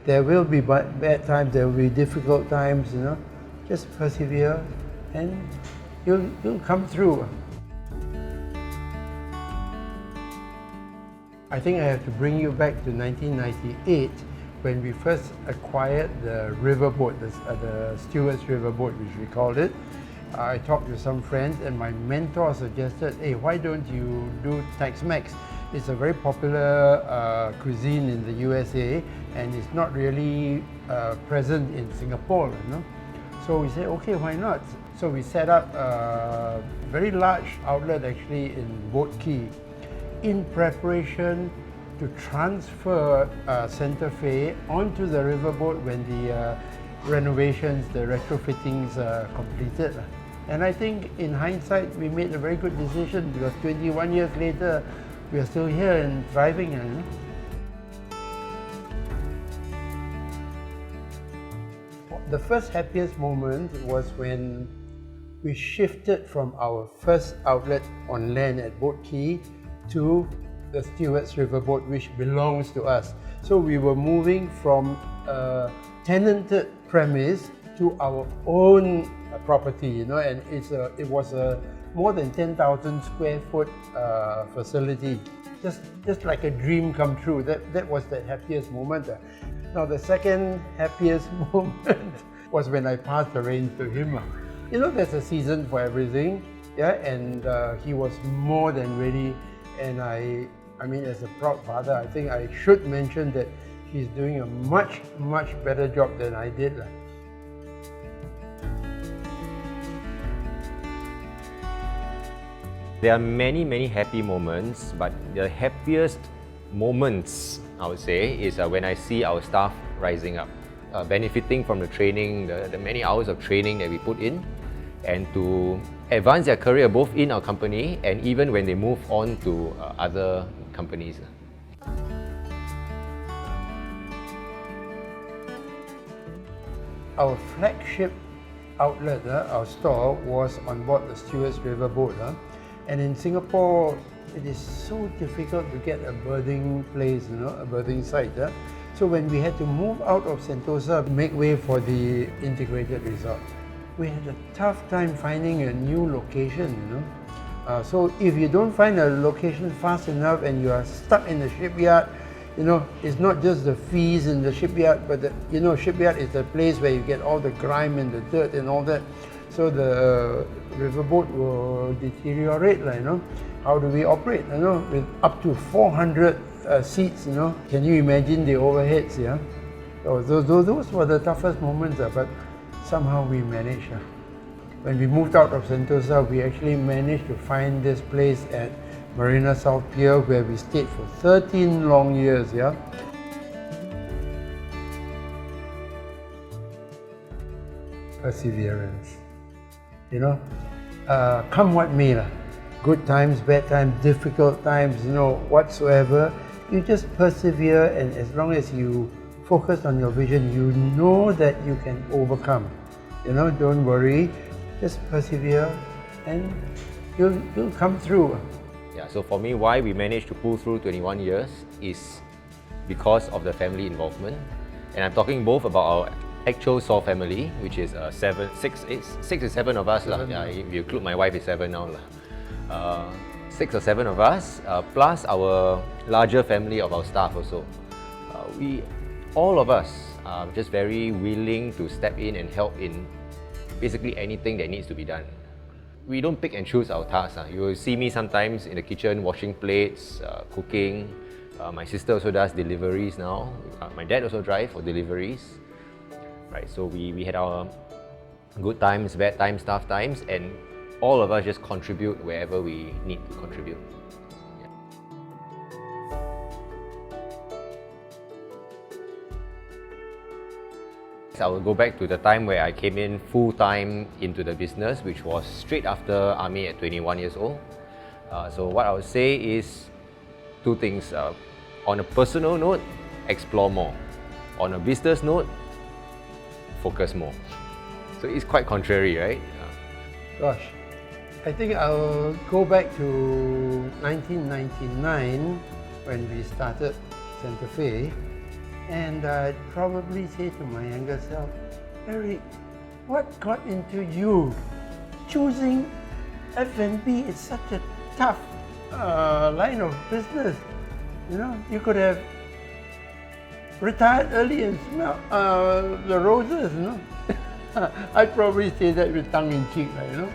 There will be bad times, there will be difficult times, you know. Just persevere and you'll come through. I think I have to bring you back to 1998 when we first acquired the riverboat, the Stewart's riverboat, which we called it. I talked to some friends and my mentor suggested, hey, why don't you do Tex-Mex? It's a very popular cuisine in the USA and it's not really present in Singapore, you know. So we said, okay, why not? So we set up a very large outlet actually in Boat Quay in preparation to transfer Santa Fe onto the riverboat when the renovations, the retrofittings are completed. And I think in hindsight, we made a very good decision because 21 years later, we are still here and thriving. You know? The first happiest moment was when we shifted from our first outlet on land at Boat Quay to the Stewart's riverboat, which belongs to us. So we were moving from a tenanted premise to our own property, you know, and it was a more than 10,000 square foot facility. Just like a dream come true. That was the happiest moment. Now the second happiest moment was when I passed the reins to him. You know, there's a season for everything, yeah, and he was more than ready. And I mean, as a proud father, I think I should mention that he's doing a much better job than I did. There are many happy moments, but the happiest moments, I would say, is when I see our staff rising up, benefiting from the training, the many hours of training that we put in, and to advance their career both in our company and even when they move on to other companies. Our flagship outlet, our store, was on board the Stewart's riverboat. And in Singapore, it is so difficult to get a berthing place, you know, a berthing site. So when we had to move out of Sentosa, make way for the integrated resort, we had a tough time finding a new location, you know. So if you don't find a location fast enough and you are stuck in the shipyard, you know, it's not just the fees in the shipyard, but you know, shipyard is the place where you get all the grime and the dirt and all that. So the riverboat will deteriorate, you know. How do we operate, you know, with up to 400 seats, you know. Can you imagine the overheads, yeah? So those were the toughest moments, but somehow we managed. When we moved out of Sentosa, we actually managed to find this place at Marina South Pier where we stayed for 13 long years. Yeah. Perseverance. You know, come what may, good times, bad times, difficult times, you know, whatsoever, you just persevere, and as long as you focus on your vision, you know that you can overcome. You know, don't worry, just persevere and you'll come through. Yeah, so for me, why we managed to pull through 21 years is because of the family involvement. And I'm talking both about our actual Saw family, which is six or seven of us. Yeah, if you include my wife, it's 7 now. 6 or 7 of us, plus our larger family of our staff also. All of us are just very willing to step in and help in basically anything that needs to be done. We don't pick and choose our tasks. You will see me sometimes in the kitchen washing plates, cooking. My sister also does deliveries now. My dad also drives for deliveries. Right, so we had our good times, bad times, tough times, and all of us just contribute wherever we need to contribute. I will go back to the time where I came in full-time into the business, which was straight after Army at 21 years old. So what I would say is 2 things. On a personal note, explore more. On a business note, focus more. So it's quite contrary, right? Gosh, I think I'll go back to 1999 when we started Santa Fe. And I'd probably say to my younger self, Eric, what got into you? Choosing F&B is such a tough line of business. You know, you could have retired early and smell the roses, you know. I'd probably say that with tongue in cheek, you know.